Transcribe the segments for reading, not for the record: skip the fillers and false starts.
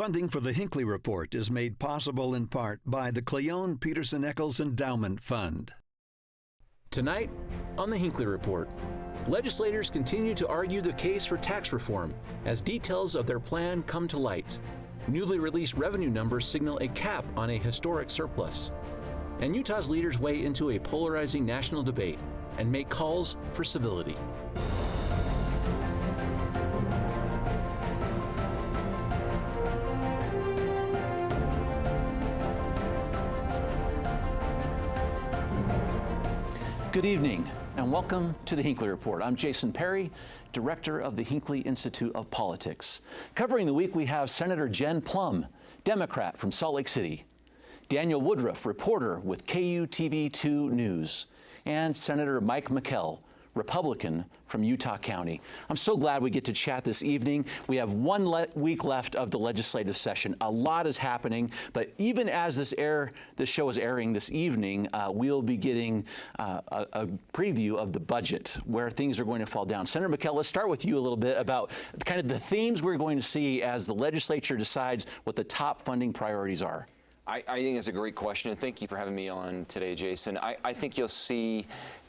Funding for the Hinckley Report is made possible in part by the Cleone Peterson Eccles Endowment Fund. Tonight on the Hinckley Report, legislators continue to argue the case for tax reform as details of their plan come to light. Newly released revenue numbers signal a cap on a historic surplus. And Utah's leaders weigh into a polarizing national debate and make calls for civility. Good evening and welcome to the Hinckley Report. I'm Jason Perry, director of the Hinckley Institute of Politics. Covering the week, we have Senator Jen Plumb, Democrat from Salt Lake City, Daniel Woodruff, reporter with KUTV2 News, and Senator Mike McKell, Republican from Utah County. I'm so glad we get to chat this evening. We have one week left of the legislative session. A lot is happening, but even as this show is airing this evening, we'll be getting a preview of the budget, where things are going to fall down. Senator McKell, let's start with you a little bit about kind of the themes we're going to see as the legislature decides what the top funding priorities are. I think it's a great question, and thank you for having me on today, Jason. I think you'll see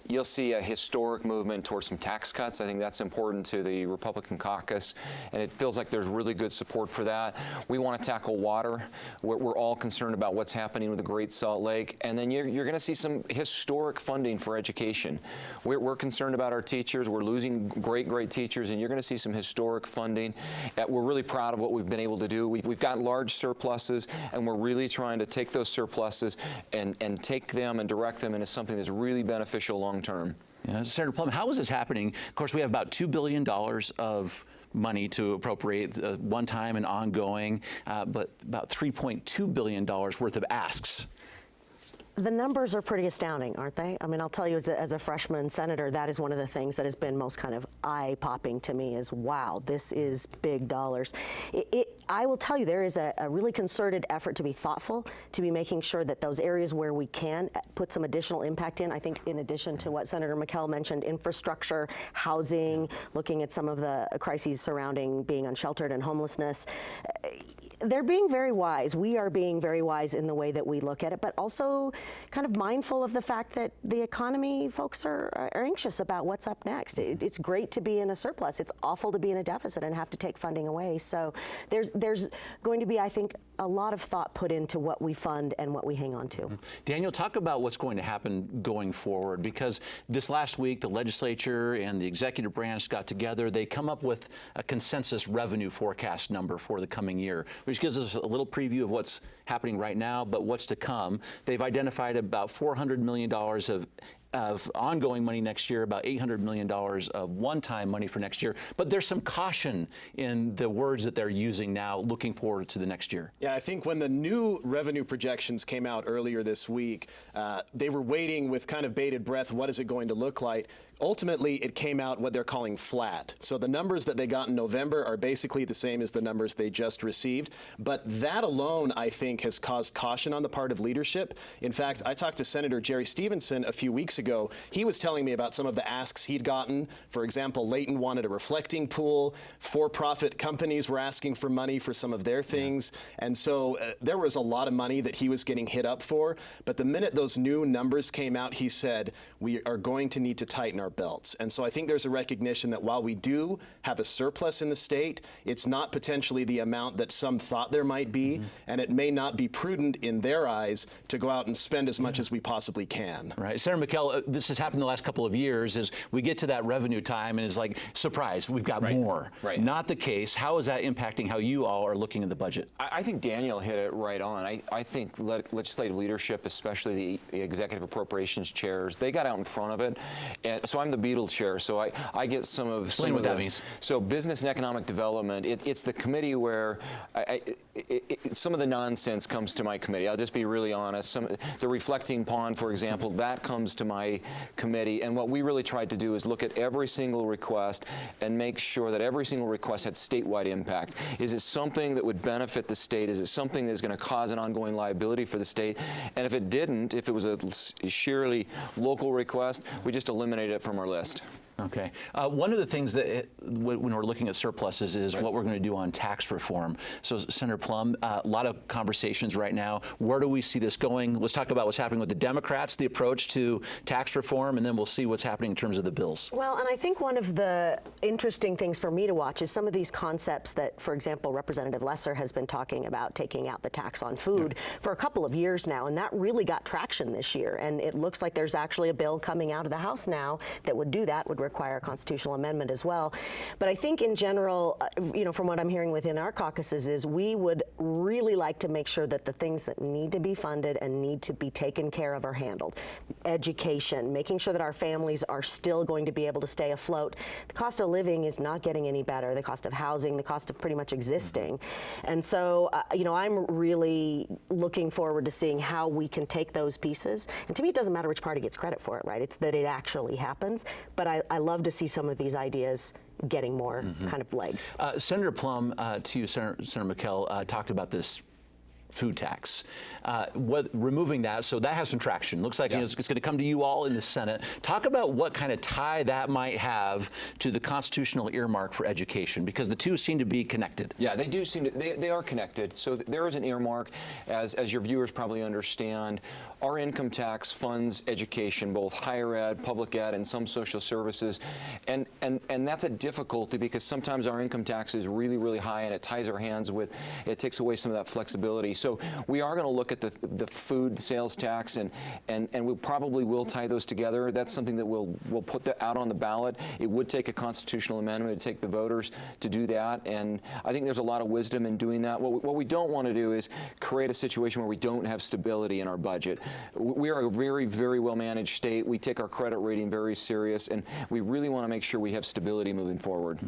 a historic movement towards some tax cuts. I think that's important to the Republican caucus, and it feels like there's really good support for that. We want to tackle water. We're all concerned about what's happening with the Great Salt Lake, and then you're going to see some historic funding for education. We're concerned about our teachers. We're losing great teachers, and you're going to see some historic funding. We're really proud of what we've been able to do. We've got large surpluses, and we're really trying to take those surpluses and take them and direct them into something that's really beneficial long term. Yeah, Senator Plumb, how is this happening? Of course, we have about $2 billion of money to appropriate one time and ongoing, but about $3.2 billion worth of asks. The numbers are pretty astounding, aren't they? I mean, I'll tell you, as a freshman senator, that is one of the things that has been most kind of eye-popping to me is, wow, this is big dollars. I will tell you, there is a really concerted effort to be thoughtful, to be making sure that those areas where we can put some additional impact in, I think in addition to what Senator McKell mentioned, infrastructure, housing, looking at some of the crises surrounding being unsheltered and homelessness, they're being very wise. We are being very wise in the way that we look at it, but also kind of mindful of the fact that the economy folks are anxious about what's up next. It's great to be in a surplus. It's awful to be in a deficit and have to take funding away. So there's going to be, I think, a lot of thought put into what we fund and what we hang on to. Daniel, talk about what's going to happen going forward, because this last week the legislature and the executive branch got together. They come up with a consensus revenue forecast number for the coming year, which gives us a little preview of what's happening right now, but what's to come. They've identified about $400 million of ongoing money next year, about $800 million of one-time money for next year. But there's some caution in the words that they're using now looking forward to the next year. Yeah, I think when the new revenue projections came out earlier this week, they were waiting with kind of bated breath, what is it going to look like? Ultimately, it came out what they're calling flat. So the numbers that they got in November are basically the same as the numbers they just received. But that alone, I think, has caused caution on the part of leadership. In fact, I talked to Senator Jerry Stevenson a few weeks ago. He was telling me about some of the asks he'd gotten. For example, Layton wanted a reflecting pool. For-profit companies were asking for money for some of their things. Yeah. And so there was a lot of money that he was getting hit up for. But the minute those new numbers came out, he said, we are going to need to tighten our belts. And so I think there's a recognition that while we do have a surplus in the state, it's not potentially the amount that some thought there might be, and it may not be prudent in their eyes to go out and spend as much as we possibly can. Right. Senator McKell, this has happened the last couple of years, is we get to that revenue time and it's like, surprise, we've got more. Right. Not the case. How is that impacting how you all are looking at the budget? I think Daniel hit it right on. I think legislative leadership, especially the executive appropriations chairs, they got out in front of it. And so I'm the Beetle chair, so I get some of Explain what that means. So business and economic development, it's the committee where some of the nonsense comes to my committee. I'll just be really honest. The reflecting pond, for example, that comes to my committee. And what we really tried to do is look at every single request and make sure that every single request had statewide impact. Is it something that would benefit the state? Is it something that's going to cause an ongoing liability for the state? And if it didn't, if it was a sheerly local request, we just eliminated it from our list. Okay. One of the things that when we're looking at surpluses is what we're going to do on tax reform. So, Senator Plumb, a lot of conversations right now. Where do we see this going? Let's talk about what's happening with the Democrats, the approach to tax reform, and then we'll see what's happening in terms of the bills. Well, and I think one of the interesting things for me to watch is some of these concepts that, for example, Representative Lesser has been talking about taking out the tax on food for a couple of years now, and that really got traction this year. And it looks like there's actually a bill coming out of the House now that would do that, would require a constitutional amendment as well. But I think in general, from what I'm hearing within our caucuses is we would really like to make sure that the things that need to be funded and need to be taken care of are handled. Education, making sure that our families are still going to be able to stay afloat. The cost of living is not getting any better. The cost of housing, the cost of pretty much existing. And so, I'm really looking forward to seeing how we can take those pieces. And to me, it doesn't matter which party gets credit for it, right? It's that it actually happens. But I love to see some of these ideas getting more kind of legs. Senator Plumb, to you, Senator McKell, talked about this food tax. Removing that, so that has some traction. Looks like it's going to come to you all in the Senate. Talk about what kind of tie that might have to the constitutional earmark for education, because the two seem to be connected. Yeah, they do seem to, they are connected. So there is an earmark, as your viewers probably understand. Our income tax funds education, both higher ed, public ed, and some social services. And that's a difficulty because sometimes our income tax is really, really high and it ties our hands with, it takes away some of that flexibility. So we are going to look at the food sales tax and we probably will tie those together. That's something that we'll put out on the ballot. It would take a constitutional amendment to take the voters to do that. And I think there's a lot of wisdom in doing that. What we don't want to do is create a situation where we don't have stability in our budget. We are a very, very well managed state. We take our credit rating very serious, and we really want to make sure we have stability moving forward.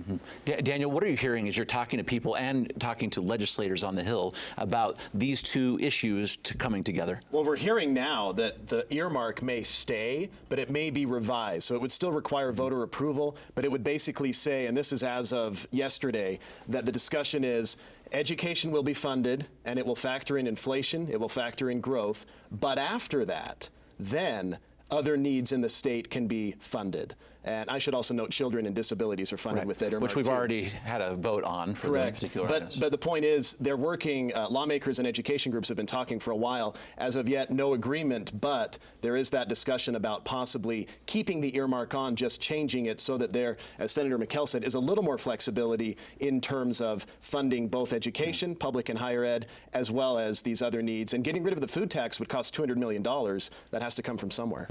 Daniel, what are you hearing as you're talking to people and talking to legislators on the Hill about these two issues coming together? Well, we're hearing now that the earmark may stay, but it may be revised. So it would still require voter approval, but it would basically say, and this is as of yesterday, that the discussion is education will be funded and it will factor in inflation, it will factor in growth, but after that, then other needs in the state can be funded. And I should also note children and disabilities are funded with that earmark, which we've already had a vote on for those particular items. But the point is, they're working, lawmakers and education groups have been talking for a while. As of yet, no agreement, but there is that discussion about possibly keeping the earmark on, just changing it so that there, as Senator McKell said, is a little more flexibility in terms of funding both education, public and higher ed, as well as these other needs. And getting rid of the food tax would cost $200 million. That has to come from somewhere.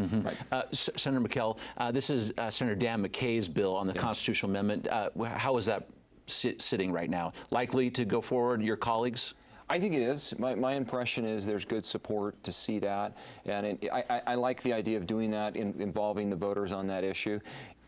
Senator McKell, this is Senator Dan McKay's bill on the constitutional amendment. How is that sitting right now? Likely to go forward, your colleagues? I think it is. My impression is there's good support to see that, and I like the idea of doing that, involving the voters on that issue.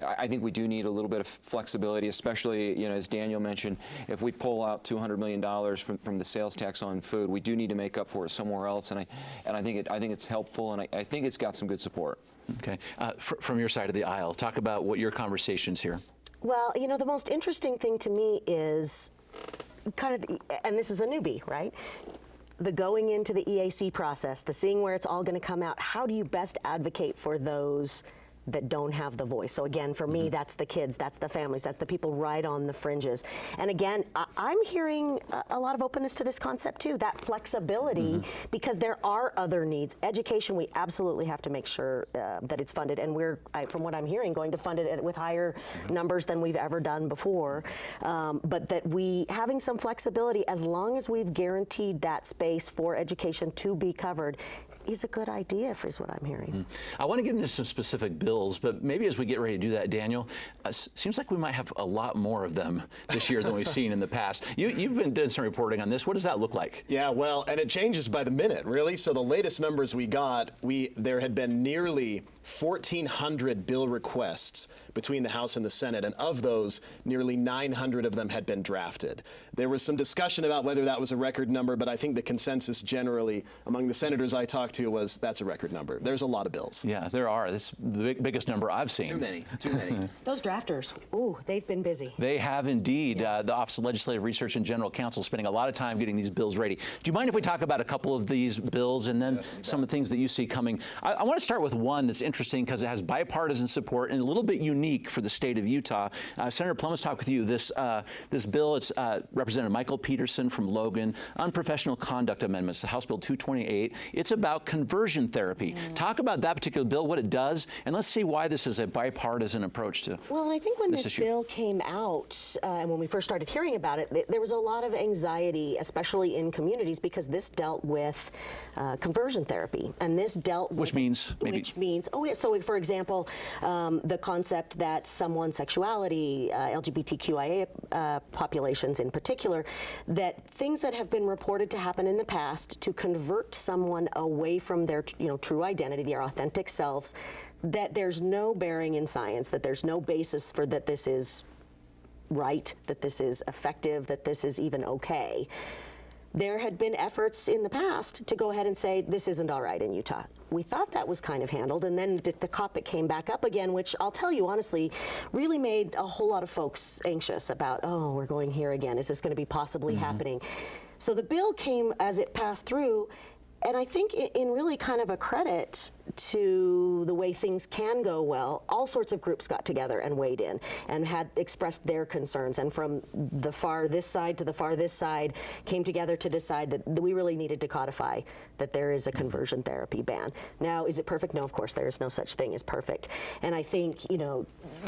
I think we do need a little bit of flexibility, especially, as Daniel mentioned, if we pull out $200 million from the sales tax on food, we do need to make up for it somewhere else, and I think it's helpful, and I think it's got some good support. Okay. From your side of the aisle, talk about what your conversations here. Well, the most interesting thing to me is kind of, and this is a newbie, right? The going into the EAC process, the seeing where it's all going to come out. How do you best advocate for those that don't have the voice? So again, for me, that's the kids, that's the families, that's the people right on the fringes. And again, I'm hearing a lot of openness to this concept too, that flexibility, because there are other needs. Education, we absolutely have to make sure that it's funded, and we're, from what I'm hearing, going to fund it with higher numbers than we've ever done before. But that having some flexibility, as long as we've guaranteed that space for education to be covered, is a good idea, is what I'm hearing. I want to get into some specific bills, but maybe as we get ready to do that, Daniel, seems like we might have a lot more of them this year than we've seen in the past. You've been doing some reporting on this. What does that look like? Yeah, well, and it changes by the minute, really. So the latest numbers we got, there had been nearly 1,400 bill requests between the House and the Senate, and of those, nearly 900 of them had been drafted. There was some discussion about whether that was a record number, but I think the consensus generally among the senators I talked to was that's a record number. There's a lot of bills. Yeah, there are. This is the biggest number I've seen. Too many. Too many. Those drafters, ooh, they've been busy. They have indeed. The Office of Legislative Research and General Counsel spending a lot of time getting these bills ready. Do you mind if we talk about a couple of these bills and then some of the things that you see coming? I want to start with one that's interesting because it has bipartisan support and a little bit unique for the state of Utah. Senator Plumb, let's talk with you. This bill, it's Representative Michael Peterson from Logan, Unprofessional Conduct Amendments, House Bill 228. It's about conversion therapy. Talk about that particular bill, what it does, and let's see why this is a bipartisan approach to Well, I think when this issue. bill came out, and when we first started hearing about it, there was a lot of anxiety, especially in communities, because this dealt with conversion therapy, and this dealt with, Which means, oh yeah, so for example, the concept that someone's sexuality, LGBTQIA populations in particular, that things that have been reported to happen in the past to convert someone away from their true identity, their authentic selves, that there's no bearing in science, that there's no basis for that this is right, that this is effective, that this is even okay. There had been efforts in the past to go ahead and say this isn't all right in Utah. We thought that was kind of handled, and then the topic came back up again, which I'll tell you honestly, really made a whole lot of folks anxious about, oh, we're going here again. Is this going to be possibly happening? So the bill came as it passed through, and I think in really kind of a credit to the way things can go well, all sorts of groups got together and weighed in and had expressed their concerns, and from the far this side to the far this side came together to decide that we really needed to codify that there is a conversion therapy ban. Now, is it perfect? No, of course, there is no such thing as perfect. And I think,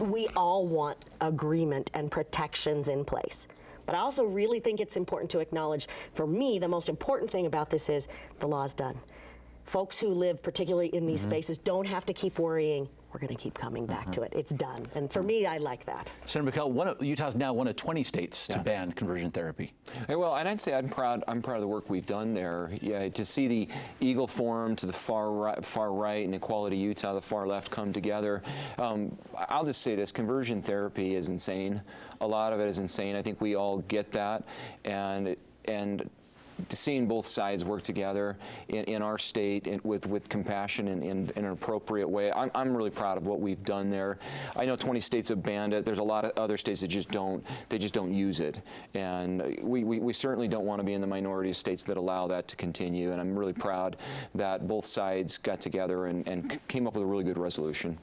we all want agreement and protections in place. But I also really think it's important to acknowledge, for me, the most important thing about this is the law's done. Folks who live particularly in these spaces don't have to keep worrying. We're going to keep coming back to it. It's done. And for me, I like that. Senator McKell, Utah's now one of 20 states to ban conversion therapy. Well, and I'd say I'm proud of the work we've done there. Yeah, to see the Eagle Forum to the far right, and Equality Utah, the far left come together. I'll just say this: conversion therapy is insane. A lot of it is insane. I think we all get that, and seeing both sides work together in our state with compassion and in an appropriate way. I'm really proud of what we've done there. I know 20 states have banned it. There's a lot of other states that just don't use it. And we certainly don't want to be in the minority of states that allow that to continue. And I'm really proud that both sides got together and came up with a really good resolution.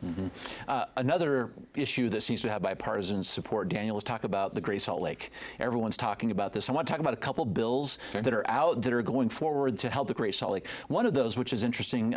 Another issue that seems to have bipartisan support, Daniel, let's talk about the Great Salt Lake. Everyone's talking about this. I want to talk about a couple bills that are out that are going forward to help the Great Salt Lake. One of those, which is interesting,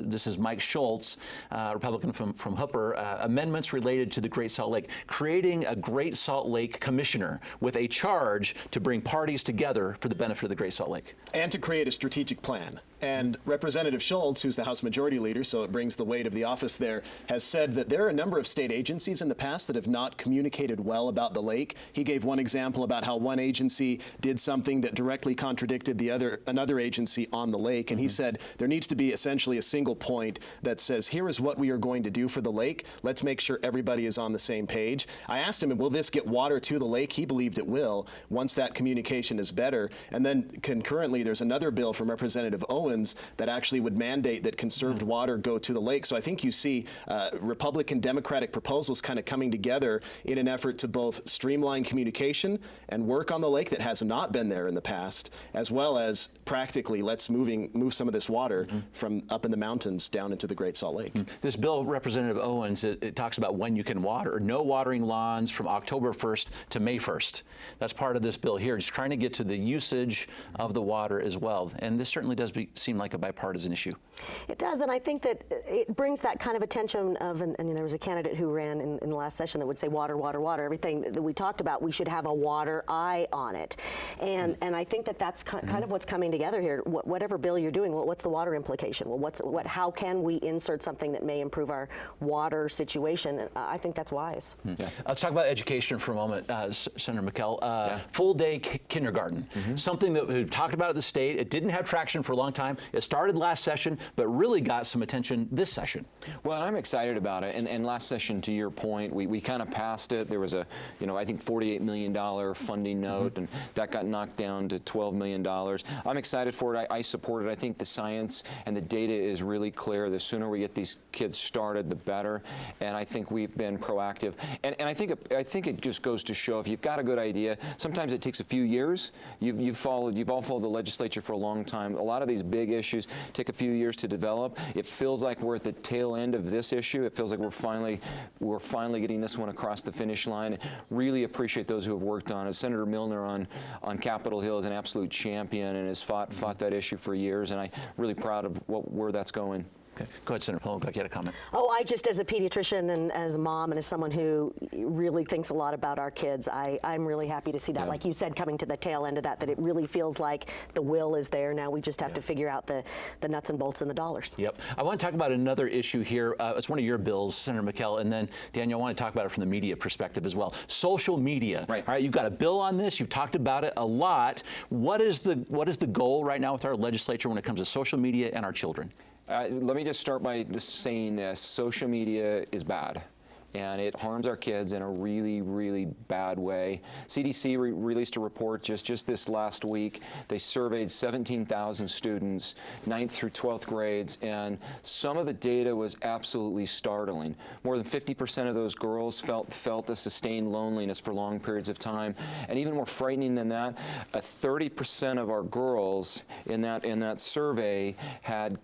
this is Mike Schultz, Republican from Hooper, amendments related to the Great Salt Lake, creating a Great Salt Lake commissioner with a charge to bring parties together for the benefit of the Great Salt Lake. And to create a strategic plan. And Representative Schultz, who's the House Majority Leader, so it brings the weight of the office there, has said that there are a number of state agencies in the past that have not communicated well about the lake. He gave one example about how one agency did something that directly contradicted another agency on the lake, and he said there needs to be essentially a single point that says, here is what we are going to do for the lake. Let's make sure everybody is on the same page. I asked him, will this get water to the lake? He believed it will once that communication is better. And then concurrently, there's another bill from Representative Owens that actually would mandate that conserved water go to the lake. So I think you see Republican Democratic proposals kind of coming together in an effort to both streamline communication and work on the lake that has not been there in the past, as well as practically let's move some of this water from up in the mountains down into the Great Salt Lake. This bill, Representative Owens, it talks about when you can water, no watering lawns from October 1st to May 1st. That's part of this bill here, just trying to get to the usage of the water as well. And this certainly does seem like a bipartisan issue. It does, and I think that it brings that kind of attention of, and there was a candidate who ran in the last session that would say water, water, water. Everything that we talked about, we should have a water eye on it. And I think that that's kind of what's coming together here. Whatever bill you're doing, well, what's the water implication? Well, how can we insert something that may improve our water situation? I think that's wise. Yeah. Let's talk about education for a moment, Senator McKell. Full day kindergarten, something that we've talked about at the state. It didn't have traction for a long time. time. It started last session, but really got some attention this session. Well, I'm excited about it. And last session, to your point, we kind of passed it. There was a, I think $48 million funding note, and that got knocked down to $12 million. I'm excited for it. I support it. I think the science and the data is really clear. The sooner we get these kids started, the better. And I think we've been proactive. And I think it just goes to show, if you've got a good idea, sometimes it takes a few years. You've all followed the legislature for a long time. A lot of these big issues take a few years to develop. It feels like we're at the tail end of this issue. It feels like we're finally getting this one across the finish line. Really appreciate those who have worked on it. Senator Milner on Capitol Hill is an absolute champion and has fought that issue for years, and I'm really proud of where that's going. Okay. Go ahead, Senator Plumb. You had a comment. Oh, I just, as a pediatrician and as a mom and as someone who really thinks a lot about our kids, I'm really happy to see that. Yeah. Like you said, coming to the tail end of that it really feels like the will is there. Now we just have to figure out the nuts and bolts and the dollars. Yep. I want to talk about another issue here. It's one of your bills, Senator McKell, and then, Daniel, I want to talk about it from the media perspective as well. Social media. Right. All right, you've got a bill on this. You've talked about it a lot. What is the goal right now with our legislature when it comes to social media and our children? Let me just start by just saying this. Social media is bad, and it harms our kids in a really, really bad way. CDC released a report just this last week. They surveyed 17,000 students, 9th through 12th grades, and some of the data was absolutely startling. More than 50% of those girls felt a sustained loneliness for long periods of time, and even more frightening than that, 30% of our girls in that survey had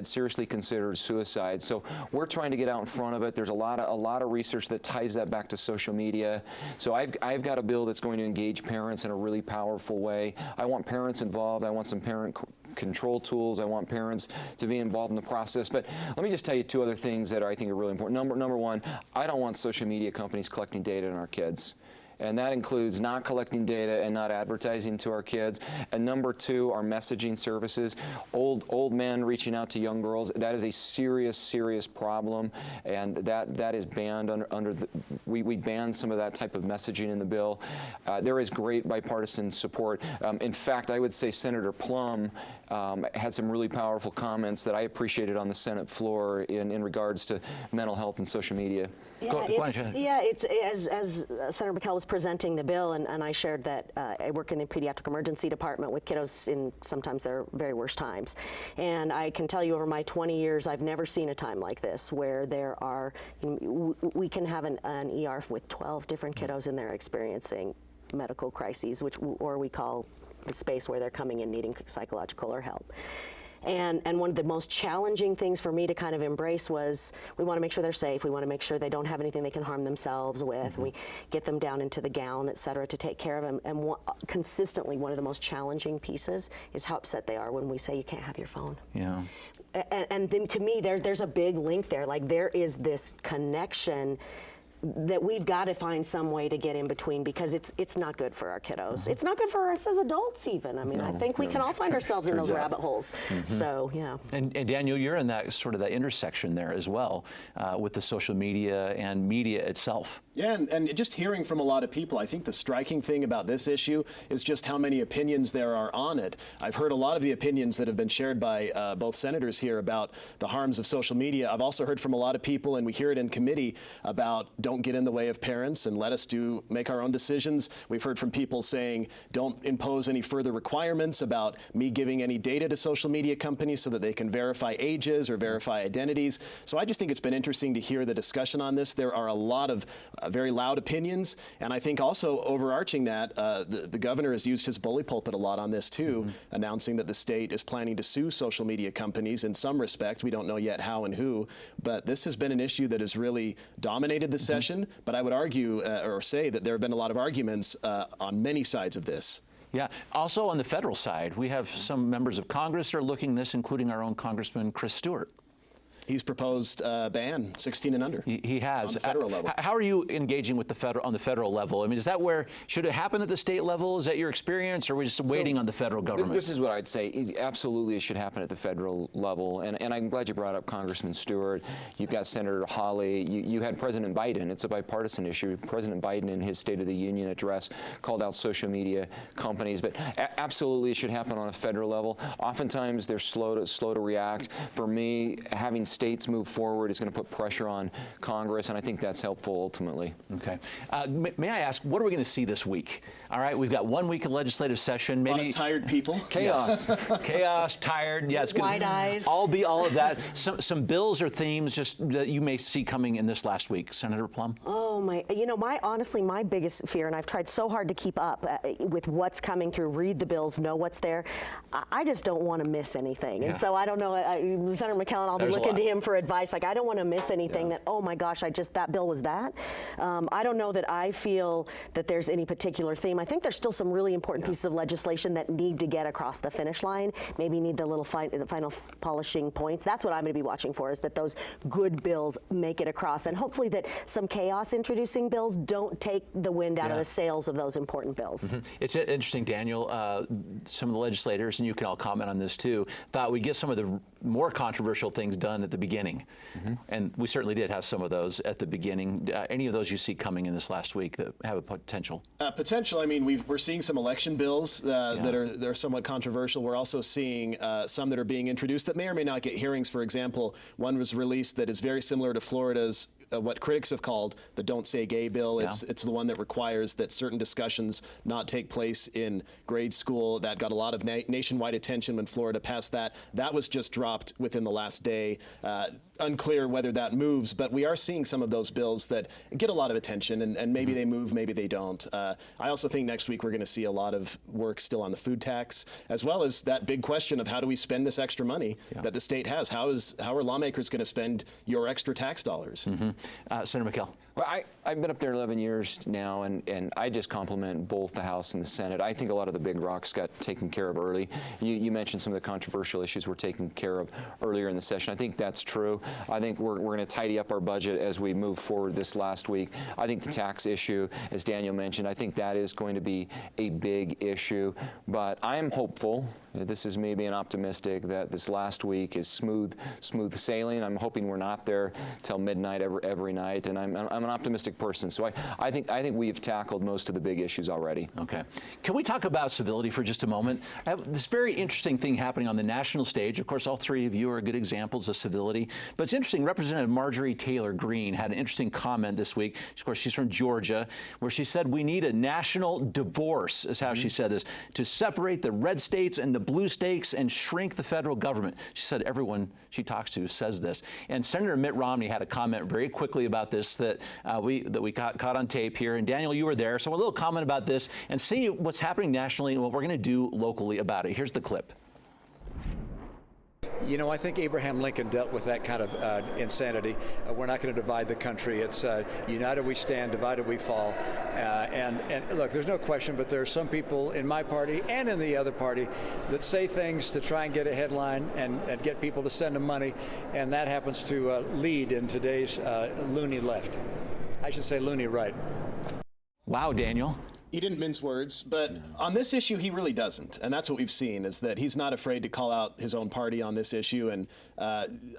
seriously considered suicide. So we're trying to get out in front of it. There's a lot of research that ties that back to social media. So I've got a bill that's going to engage parents in a really powerful way. I want parents involved. I want some parent control tools. I want parents to be involved in the process. But let me just tell you two other things that I think are really important. Number one, I don't want social media companies collecting data on our kids. And that includes not collecting data and not advertising to our kids. And number two, our messaging services. Old men reaching out to young girls, that is a serious, serious problem. And that is banned we banned some of that type of messaging in the bill. There is great bipartisan support. In fact, I would say Senator Plumb had some really powerful comments that I appreciated on the Senate floor in regards to mental health and social media. Yeah, it's as Senator McKell was presenting the bill, and I shared that I work in the pediatric emergency department with kiddos in sometimes their very worst times. And I can tell you over my 20 years, I've never seen a time like this where there are, we can have an ER with 12 different kiddos in there experiencing medical crises, or we call the space where they're coming in needing psychological or help. And one of the most challenging things for me to kind of embrace was we want to make sure they're safe. We want to make sure they don't have anything they can harm themselves with. We get them down into the gown, et cetera, to take care of them. And consistently, one of the most challenging pieces is how upset they are when we say you can't have your phone. Yeah. And then to me, there's a big link there. Like there is this connection that we've got to find some way to get in between, because it's not good for our kiddos. It's not good for us as adults even. I mean, I think we can all find ourselves in those rabbit holes. So, yeah. And Daniel, you're in that sort of that intersection there as well with the social media and media itself. Yeah, and just hearing from a lot of people, I think the striking thing about this issue is just how many opinions there are on it. I've heard a lot of the opinions that have been shared by both senators here about the harms of social media. I've also heard from a lot of people, and we hear it in committee, about don't get in the way of parents and let us make our own decisions. We've heard from people saying don't impose any further requirements about me giving any data to social media companies so that they can verify ages or verify identities. So I just think it's been interesting to hear the discussion on this. There are a lot of very loud opinions, and I think also overarching that, the governor has used his bully pulpit a lot on this too, announcing that the state is planning to sue social media companies in some respect. We don't know yet how and who, but this has been an issue that has really dominated the session. But I would argue or say that there have been a lot of arguments on many sides of this. Yeah. Also on the federal side, we have some members of Congress that are looking at this, including our own Congressman Chris Stewart. He's proposed a ban, 16 and under. He has. On the federal level. How are you engaging with on the federal level? I mean, is that where, should it happen at the state level? Is that your experience, or are we just waiting on the federal government? This is what I'd say. Absolutely, it should happen at the federal level. And I'm glad you brought up Congressman Stewart. You've got Senator Hawley. You had President Biden. It's a bipartisan issue. President Biden, in his State of the Union address, called out social media companies. But absolutely, it should happen on a federal level. Oftentimes, they're slow to react. For me, having states move forward is going to put pressure on Congress, and I think that's helpful ultimately. Okay. May I ask, what are we going to see this week? All right, we've got 1 week of legislative session. Maybe a lot of tired people. Chaos. Yes. Chaos, tired. Yeah, it's going Wide eyes. all of that. Some bills or themes just that you may see coming in this last week. Senator Plumb? Oh my, honestly, my biggest fear, and I've tried so hard to keep up with what's coming through, read the bills, know what's there. I just don't want to miss anything. Yeah. And so I don't know, Senator McKell, and I'll be looking to him for advice. Like, I don't want to miss anything that, oh my gosh, that bill was that. I don't know that I feel that there's any particular theme. I think there's still some really important pieces of legislation that need to get across the finish line, maybe need the little final polishing points. That's what I'm going to be watching for, is that those good bills make it across, and hopefully that some chaos introducing bills don't take the wind out of the sails of those important bills. Mm-hmm. It's interesting, Daniel, some of the legislators, and you can all comment on this too, thought we'd get some of the more controversial things done at the beginning. Mm-hmm. And we certainly did have some of those at the beginning. Any of those you see coming in this last week that have a potential? Potential. I mean, we're seeing some election bills that are somewhat controversial. We're also seeing some that are being introduced that may or may not get hearings. For example, one was released that is very similar to Florida's what critics have called the Don't Say Gay bill. Yeah. It's the one that requires that certain discussions not take place in grade school. That got a lot of nationwide attention when Florida passed that. That was just dropped within the last day. Unclear whether that moves, but we are seeing some of those bills that get a lot of attention, and maybe they move, maybe they don't. I also think next week we're going to see a lot of work still on the food tax, as well as that big question of how do we spend this extra money that the state has? How are lawmakers going to spend your extra tax dollars? Mm-hmm. Senator McKell. Well, I've been up there 11 years now, and I just compliment both the House and the Senate. I think a lot of the big rocks got taken care of early. You mentioned some of the controversial issues were taken care of earlier in the session. I think that's true. I think we're going to tidy up our budget as we move forward this last week. I think the tax issue, as Daniel mentioned, I think that is going to be a big issue. But I am hopeful, this is me being optimistic, that this last week is smooth sailing. I'm hoping we're not there till midnight every night, and I'm an optimistic person. So I think we've tackled most of the big issues already. Okay. Can we talk about civility for just a moment? I have this very interesting thing happening on the national stage. Of course, all three of you are good examples of civility. But it's interesting, Representative Marjorie Taylor Greene had an interesting comment this week. Of course, she's from Georgia, where she said we need a national divorce, is how she said this, to separate the red states and the blue states and shrink the federal government. She said everyone she talks to says this. And Senator Mitt Romney had a comment very quickly about this that we caught on tape here. And Daniel, you were there. So a little comment about this and see what's happening nationally and what we're going to do locally about it. Here's the clip. You know, I think Abraham Lincoln dealt with that kind of insanity. We're not going to divide the country. It's united we stand, divided we fall. And look, there's no question, but there are some people in my party and in the other party that say things to try and get a headline and get people to send them money, and that happens to lead in today's loony left. I should say loony right. Wow, Daniel. He didn't mince words, but on this issue, he really doesn't. And that's what we've seen, is that he's not afraid to call out his own party on this issue. And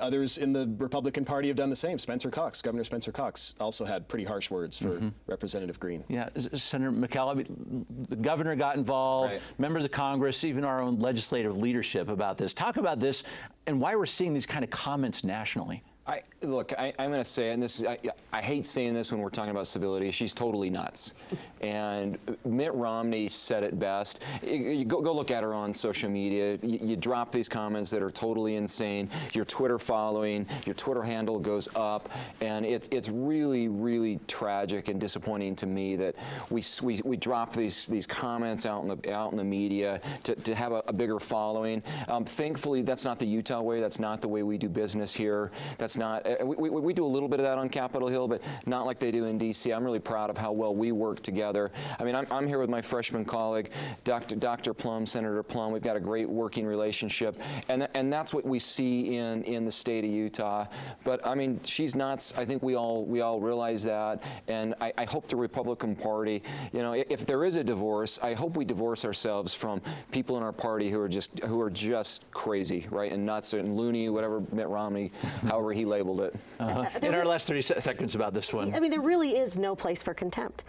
others in the Republican Party have done the same. Governor Spencer Cox also had pretty harsh words for Representative Greene. Yeah, Senator McKell, I mean, the governor got involved, members of Congress, even our own legislative leadership about this. Talk about this and why we're seeing these kind of comments nationally. Look, I'm going to say, and this is, I hate saying this when we're talking about civility, she's totally nuts. And Mitt Romney said it best. You go look at her on social media. You drop these comments that are totally insane. Your Twitter following, your Twitter handle goes up. And it's really, really tragic and disappointing to me that we drop these comments out in the media to have a bigger following. Thankfully, that's not the Utah way. That's not the way we do business here. That's It's not, we do a little bit of that on Capitol Hill, but not like they do in D.C. I'm really proud of how well we work together. I mean, I'm here with my freshman colleague, Dr. Plumb, Senator Plumb. We've got a great working relationship, and that's what we see in the state of Utah. But I mean, she's not. I think we all realize that, and I hope the Republican Party, you know, if there is a divorce, I hope we divorce ourselves from people in our party who are just crazy, right, and nuts and loony, whatever Mitt Romney, however he labeled it. In our last 30 seconds about this one. I mean, there really is no place for contempt.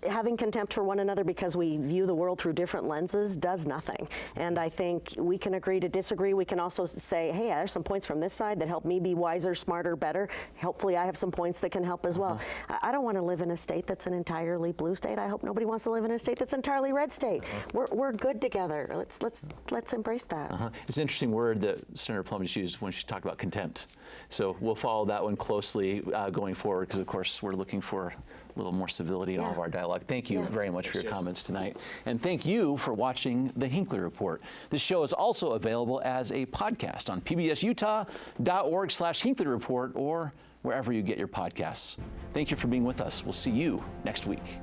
Having contempt for one another because we view the world through different lenses does nothing. And I think we can agree to disagree. We can also say, hey, there's some points from this side that help me be wiser, smarter, better. Hopefully I have some points that can help as well. I don't want to live in a state that's an entirely blue state. I hope nobody wants to live in a state that's an entirely red state. We're good together. Let's embrace that. It's an interesting word that Senator Plumb just used when she talked about contempt. So we'll follow that one closely going forward, because of course we're looking for a little more civility in all of our dialogue. Thank you very much for your comments tonight. And thank you for watching the Hinckley Report. This show is also available as a podcast on pbsutah.org/Hinckley Report or wherever you get your podcasts. Thank you for being with us. We'll see you next week.